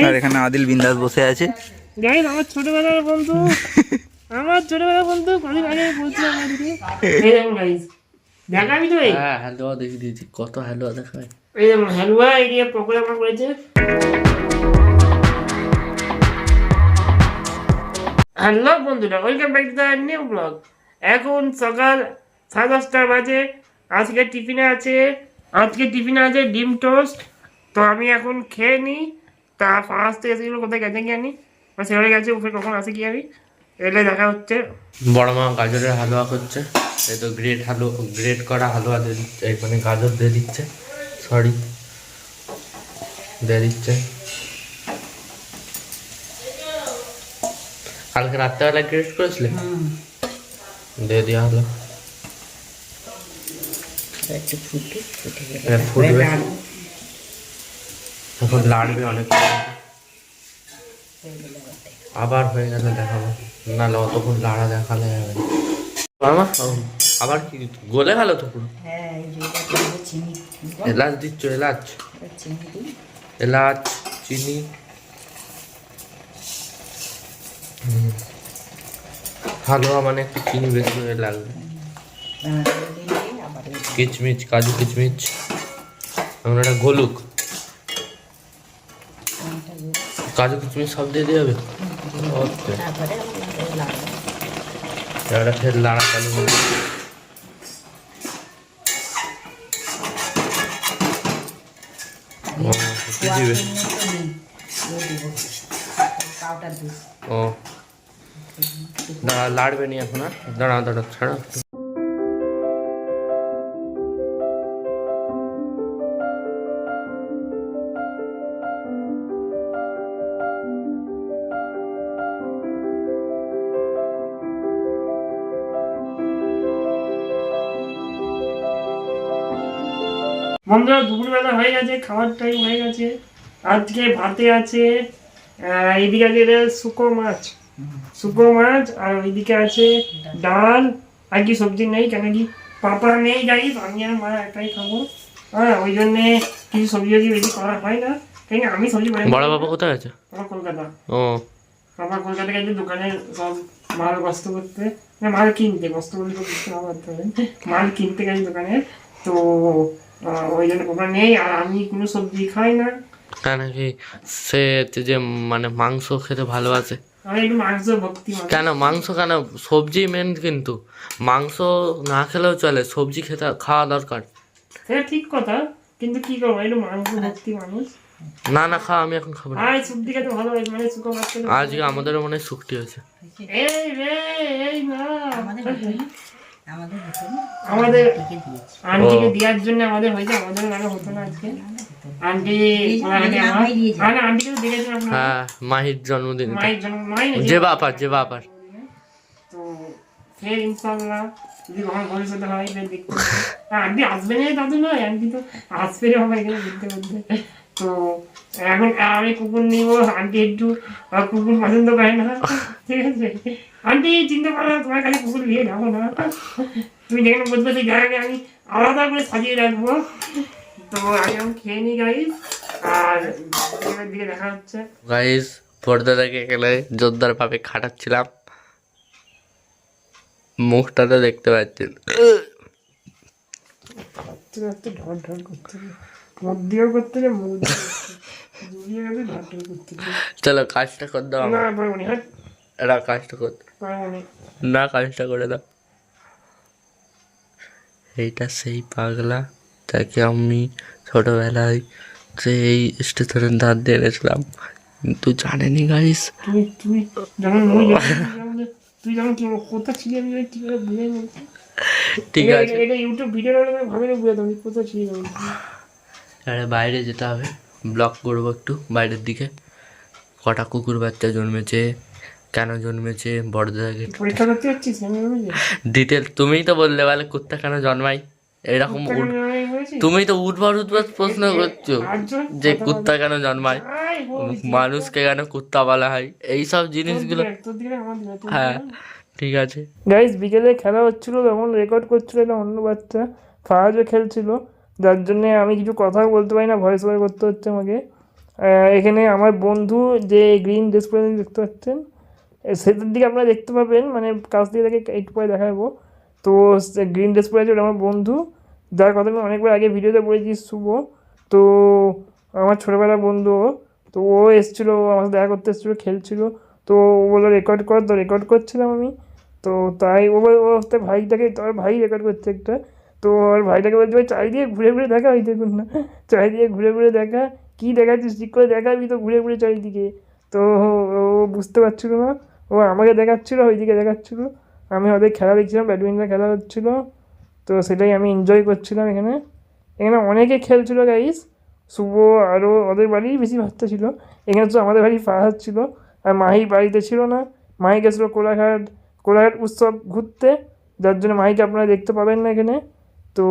আর এখানে আদিল বিন্দাস বসে আছে। গাইস আমার ছোটবেলার বন্ধু কদিন আগে বলছিলাম আমাদেরকে এই দেখুন গাইস দেখাবি তো এই হ্যাঁ হালুয়া দেখে দিয়েছি, কত হালুয়া দেখায়। এই দেখুন হালুয়া এরিয়া পকোড়া আমার করেছে। হ্যালো বন্ধুরা, welcome back to the new blog. এখন সকাল 10:30 বাজে। আজকে টিফিনে আছে ডিম টোস্ট। তো আমি এখন খেয়ে নিই। তা ফার্স্ট থেকে এসেছিলো কোথায় গেছে কি জানি, সেখানে গেছে উপরে কখন আসে কি আমি এলে দেখা হচ্ছে। বড় মা গাজরের হালুয়া করছে, এই তো গ্রেট করা হালুয়া দিয়ে দিচ্ছে, মানে গাজর দিয়ে দিচ্ছে, দিয়ে দিচ্ছে। কালকে রাত্রেবেলা গ্রেট করেছিলে, দিয়ে দেওয়া হলো। ফুটবে, এখন লাড়বে অনেক, আবার হয়ে গেলে দেখাবো, নাহলে অতক্ষণ লাড়া দেখালে হবে না। মামা আবার কি গলে গেল তো পুরো। এলাচ দিচ্ছ, এলাচ চিনি, হালুয়া মানে একটু চিনি বেশি করে লাগবে। কিচমিচ, কাজু কিচমিচ, এখন এটা গলুক, কাজু কিচমিচ সব দিয়ে দিয়ে হবে। এটা ফের লাড়া চালু হবে। কি দিবে? ও দাঁড়া, লাড়বে নি এখন, আর দাঁড়া ছাড়া। বন্ধুরা দুপুরবেলা হয়ে গেছে, খাবার টাইম হয়ে গেছে। আজকে ভাতে আছে এইদিকে আছে শুকো মাছ, আর ওইদিকে আছে ডাল, আর কি সবজি নেই, কেন কি পাপা নেই, যাই আমি আর মা একাই খাবো। হ্যাঁ, ওই জন্যে কিছু সবজি বেশি করা হয় না, কেন আমি সবজি বড় বাবা কোথায় আছে? আমার কলকাতা। ও আমার কলকাতা গেছে দোকানে সব মাল গস্ত করতে, মাল কিনতে, গস্ত করতে মাল কিনতে গেছে দোকানে। তো ওই জন্য পাপা নেই, আর আমি কোনো সবজি খাই না। কেন কি সে যে মানে মাংস খেতে ভালোবাসে? আমি একটু মাংস ভক্তি মানুষ। কেন মাংস কেন, সবজি মেন, কিন্তু মাংস না খেলেও চলে, সবজি খাওয়া দরকার। সেটা ঠিক কথা, কিন্তু কি করবো, একটু মাংস ভক্তি মানুষ। না খাওয়া, আমি এখন খাবো না। সবজি খেতে ভালো লাগে, মানে শুকো মাছ খেতে। আজকে আমাদেরও মনে হয় শুক্তি হয়েছে। এই রে এই না, আমাদের আন্টিকে দেওয়ার জন্য আমাদের হয়েছে, আমাদের না হতো না আজকে। আন্টি আন্টিকে তো দেখেছেন আপনারা, হ্যাঁ মাহির জন্মদিন, মায়ের জন্য যে বাপার তো ফের ইনশাল্লাহ যদি আমার ভবিষ্যতে হয় দেখতে আন্টি আসবে না, দাদু নয়, আন্টি তো আসবে আমার এখানে দেখতে বলতে। তো এখন আমি কুকুর নিব, আন্টি একটু কুকুর পছন্দ করে না, ঠিক আছে আন্টি চিন্তা করো না, তোমার কাছে কুকুর নিয়ে যাবো না, তুমি যেখানে বলবে সেই জায়গাকে আমি আলাদা করে সাজিয়ে রাখবো। তো আমি এখন খেয়ে নিই গাইস, আর দিকে দেখা হচ্ছে। গাইস পর্দা থেকে গেলে জোরদার ভাবে খাটাচ্ছিলাম, মুখটাতে দেখতে পাচ্ছেন। ঢল ঢল করতে মুখ দিয়েও করতে মুখ দিয়ে ঢল ঢল করতে। চলো কাজটা করে দাও, না পারবনি, হ্যাঁ এরা কাজটা করতে পারবনি না, কাজটা করে দাও। এইটা সেই পাগলা তাকে আমি ছোটবেলায় সেই স্টেশনের ধার দিয়ে এনেছিলাম, কিন্তু জানেনি গাইস। তুই যখন তুই যখন কি কোথা ছিলি আমি কিভাবে বুঝে বলছি। ঠিক আছে, এটা ইউটিউব ভিডিও ভাবে বুঝে তুমি কোথা ছিলি। আরে বাইরে যেতে হবে, ব্লগ করবো একটু বাইরের দিকে। কটা কুকুর বাচ্চা জন্মেছে, কেন জন্মেছে, বড়দাকে পরীক্ষা করতে যাচ্ছিস ডিটেল। তুমিই তো বললে বলে কুত্তা কেন জন্মায়, এরকম তুমি তো উঠবার প্রশ্ন করছো যে কুত্তা কেন জন্মায়, মানুষকে কেন কুত্তা বলা হয়, এইসব জিনিসগুলো। হ্যাঁ ঠিক আছে গাইস, বিকেলে খেলা হচ্ছিল, তখন রেকর্ড করছিল একটা অন্য বাচ্চা, ফারাজও খেলছিল, যার জন্য আমি কিছু কথা বলতে পারি না, ভয়েস ওভার করতে হচ্ছে আমাকে। এখানে আমার বন্ধু যে গ্রিন ড্রেস পরে দেখতে পাচ্ছেন, সেটার দিকে আপনারা দেখতে পাবেন, মানে কাছ দিয়ে তাকে একটু পরে দেখাবো। তো গ্রিন ড্রেস পরে আছে ওটা আমার বন্ধু, যার কথা আমি অনেকবার আগে ভিডিওতে বলেছি, শুভ। তো আমার ছোটোবেলার বন্ধু ও। তো ও এসেছিলো আমার সাথে দেখা করতে এসেছিলো, খেলছিলো। তো ও বললো রেকর্ড কর, তো রেকর্ড করছিলাম আমি। তো তাই ও তার ভাইটাকে, তোর ভাই রেকর্ড করছে একটা। তো ওর ভাইটাকে বলছে ভাই চারিদিকে ঘুরে ঘুরে দেখা, ওই দেখুন না, চারিদিকে ঘুরে ঘুরে দেখা, কী দেখাচ্ছিস ঠিক করে দেখাবি তো ঘুরে ঘুরে চারিদিকে। তো ও বুঝতে পারছিলো না, ও আমাকে দেখাচ্ছিলো, ওইদিকে দেখাচ্ছিলো। আমি ওদের খেলা দেখছিলাম, ব্যাডমিন্টন খেলা হচ্ছিলো। তো সেটাই আমি এনজয় করছিলাম। এখানে এখানে অনেকে খেলছিল গাইস, শুভ আরও ওদের বাড়িই বেশি বাচ্চা ছিল। এখানে তো আমাদের বাড়ি ফাহাদ ছিল, আর মাহি বাড়িতে ছিল না। মাহি গেছিলো কোলাঘাট উৎসব ঘুরতে, যার জন্য মাহিকে আপনারা দেখতে পাবেন না এখানে। তো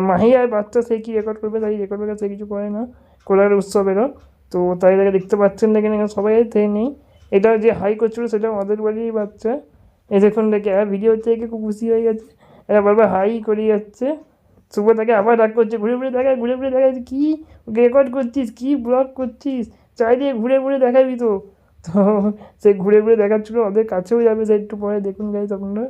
মাহি আর বাচ্চা সে কি রেকর্ড করবে, তাই রেকর্ড করে সে কিছু করে না কোলাঘাট উৎসবেরও। তো তাই তাকে দেখতে পাচ্ছেন না এখানে, সবাই থেকে নেই। এটা যে হাই করছিল সেটা আমাদের বাড়ির বাচ্চা। এই দেখুন দেখে ভিডিও থেকে খুব খুশি হয়ে গেছে, এরা বারবার হাই করে যাচ্ছে। শুভ তাকে আবার ডাক করছে, ঘুরে ঘুরে দেখায়, ঘুরে ঘুরে দেখায়, কী রেকর্ড করছিস, কী ব্লগ করছিস, চারিদিকে ঘুরে ঘুরে দেখাবি তো। তো সে ঘুরে ঘুরে দেখাচ্ছিলো, ওদের কাছেও যাবে সে একটু পরে, দেখুন গাইস আপনারা।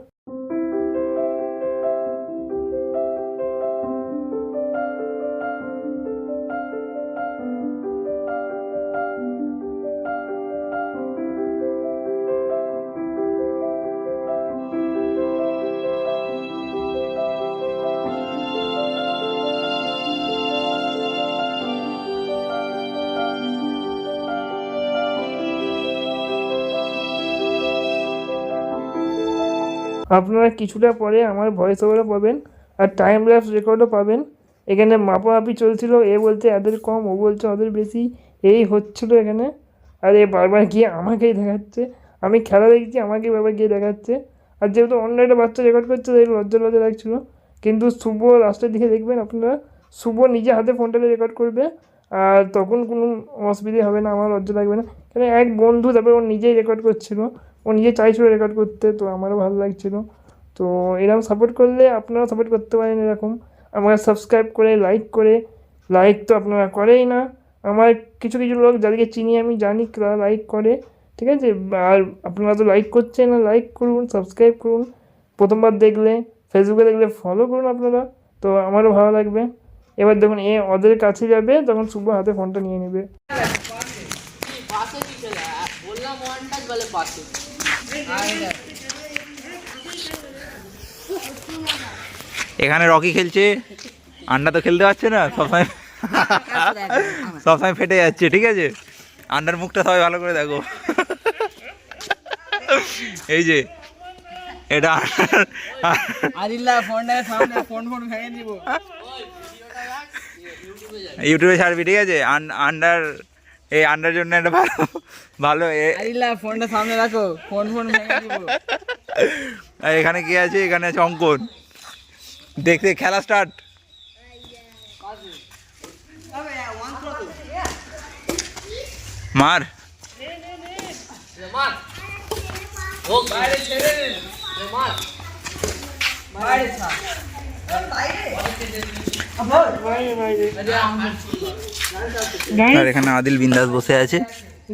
আপনারা কিছুটা পরে আমার ভয়েস ওভারও পাবেন, আর টাইম ল্যাপস রেকর্ডও পাবেন। এখানে মাপামাপি চলছিল, এ বলছে এদের কম, ও বলছে ওদের বেশি, এই হচ্ছিল এখানে। আর এ বারবার গিয়ে আমাকেই দেখাচ্ছে, আমি খেলা দেখছি আমাকেই বারবার গিয়ে দেখাচ্ছে। আর যেহেতু অন্য একটা বাচ্চা রেকর্ড করছে তাই লজ্জা লজ্জা লাগছিলো। কিন্তু শুভ লাস্টের দিকে দেখবেন আপনারা, শুভ নিজে হাতে ফোনটাকে রেকর্ড করবে, আর তখন কোনো অসুবিধে হবে না, আমার লজ্জা লাগবে না। কেন এক বন্ধু তারপরে ও নিজেই রেকর্ড করছিল, ও নিজে চাইছিল রেকর্ড করতে, তো আমারও ভালো লাগছিলো। তো এরকম সাপোর্ট করলে আপনারাও সাপোর্ট করতে পারেন এরকম, আমাকে সাবস্ক্রাইব করে লাইক তো আপনারা করেই না। আমার কিছু কিছু লোক যাদেরকে চিনি আমি জানি তারা লাইক করে, ঠিক আছে। আর আপনারা তো লাইক করছেন না, লাইক করুন, সাবস্ক্রাইব করুন। প্রথমবার দেখলে ফেসবুকে দেখলে ফলো করুন আপনারা, তো আমারও ভালো লাগবে। এবার দেখুন এ ওদের কাছে যাবে, তখন শুভ হাতে ফোনটা নিয়ে নেবে। এখানে রকি খেলছে, আন্ডা তো খেলতে পারছে না, সবসময় সবসময় ফেটে যাচ্ছে, ঠিক আছে। আন্ডার মুখটা সবাই ভালো করে দেখো, এই যে এটা ইউটিউবে ছাড়বি, ঠিক আছে। আন্ডার এই আন্ডার জন্য একটা ভালো ভালো ফোনটা সামনে রাখো, ফোন ভেঙে দিব। আর এখানে কি আছে, এখানে আছে অঙ্কন। দেখতে খেলা স্টার্ট। মার আর এখানে আদিল বিন্দাস বসে আছে।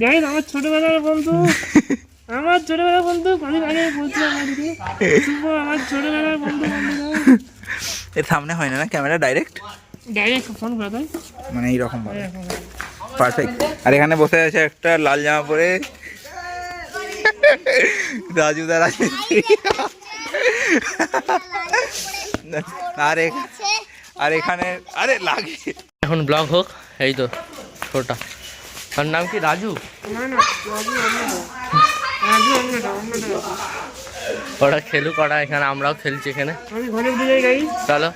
গাইস আমার ছোটবেলার বন্ধু, কদিন আগে বলছিলাম আমার ছোটবেলার বন্ধু। এর সামনে হয় না না ক্যামেরা, ডাইরেক্ট ফোন করে দেয়, মানে এইরকম ভাবে পারফেক্ট। আর এখানে বসে আছে একটা লাল জামা পরে রাজু দা, আর এখানে আরে লাগে এখন ব্লগ হোক, এই তো ছোটা, তার নাম কি রাজু? ওরা খেলুক, ওরা এখানে আমরাও খেলছি এখানে, চলো।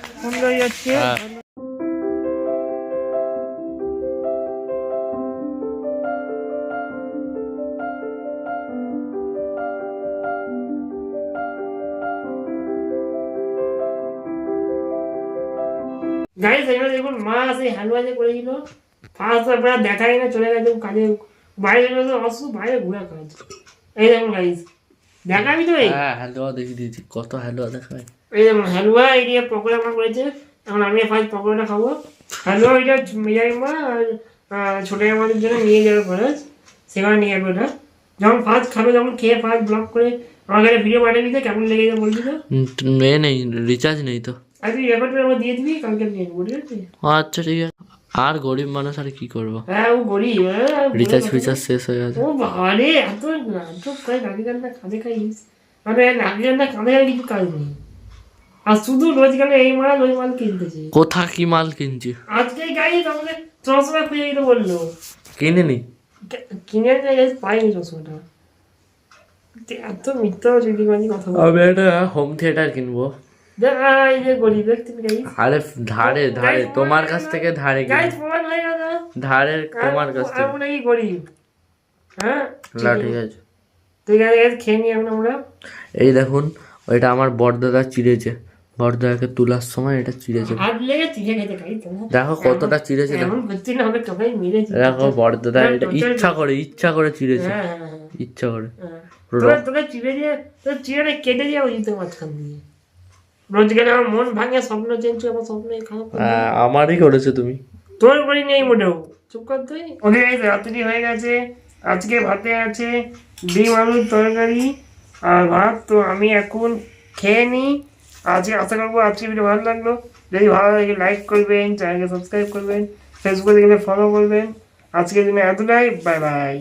গাইস এখানে দেখুন মা সেই হালুয়া যে করেছিল, ফার্স্ট আপনারা দেখাই না, চলে গেছে কাজে, বাইরে বাইরে ঘুরে কাজ। এই দেখুন গাইস, দেখাবি তো? হ্যাঁ হালুয়া দেখি দিদি, কত হালুয়া দেখায়। এই দেখুন হালুয়া, এই দিয়ে পকোড়া আমার করেছে। এখন আমি ফার্স্ট পকোড়াটা খাবো। হালুয়া ওইটা মেজাই মা ছোট আমাদের জন্য নিয়ে যাবে পরে, সেখানে নিয়ে যাবে ওটা। যখন ফার্স্ট খাবে, যখন খেয়ে ফার্স্ট ব্লগ করে আমাকে একটা ভিডিও পাঠিয়ে দিতে, কেমন লেগে যাবে বলবি তো? নেই, রিচার্জ নেই তো। আর তুই রেকর্ডটা আমার দিয়ে দিবি, কালকে নিয়ে নেবো, ঠিক আছে? আচ্ছা ঠিক আছে। আর গরিব মানুষ আর কি করবো, হ্যাঁ ও গরিব, রিচার্জ ফিচার্জ শেষ হয়ে গেছে। ও বাবারে, এত প্রায় নাকি রান্না কাঁধে খাইস, মানে নাকি রান্না কাঁধে আর কিছু কাজ নেই, আর শুধু রোজগারে এই মাল ওই মাল কিনতেছে। কোথা কি মাল কিনছি? আজকেই গাড়ি আমাদের চশমা খুঁজে দিতে বললো, কিনে নি। কিনে পাইনি চশমাটা। এত মিথ্যা চিঠিবাজি কথা বল। আমি একটা হোম থিয়েটার কিনবো। এই যে গরিব ব্যক্তি গাইস, আরে ধারে ধারে তোমার কাছ থেকে ধারে গাইস কিনবো। প্রমাণ হয়ে গেল ধারের তোমার কাছ থেকে। আমরা কি গরিব? হ্যাঁ না ঠিক আছে। ঠিক আছে, খেয়ে নি এখন আমরা। এই দেখুন, ওইটা আমার বড়দাদা চিড়েছে, বড়দাদাকে তোলার সময় এটা চিড়েছে। হাত লেগে চিড়ে খেতে খাই তো। দেখো কতটা চিড়েছে, দেখো এমন করছি না, হবে তোকে মেরেছি। দেখো বড়দাদা এটা ইচ্ছা করে চিড়েছে, হ্যাঁ হ্যাঁ হ্যাঁ ইচ্ছা করে। হ্যাঁ। তোকে চিড়ে দিয়ে, তোর চিড়ে কেটে যাওয়া উচিত মাঝখান দিয়ে। রোজগারে আমার মন ভাঙে, স্বপ্ন চেঞ্জ, আমার স্বপ্ন খারাপ করে দিই। আমারই করেছো তুমি। তোর করি নেই মোটেও, চুপ কর তুই। ওকে রাত্রি হয়ে গেছে, আজকে ভাতে আছে ডিম আলুর তরকারি আর ভাত। তো আমি এখন খেয়ে নিই। আজকে আশা করবো আজকে ভিডিও ভালো লাগলো। যদি ভালো লাগে লাইক করবেন, চ্যানেলকে সাবস্ক্রাইব করবেন, ফেসবুকে দেখলে ফলো করবেন। আজকের দিনে এতটাই, বাই বাই।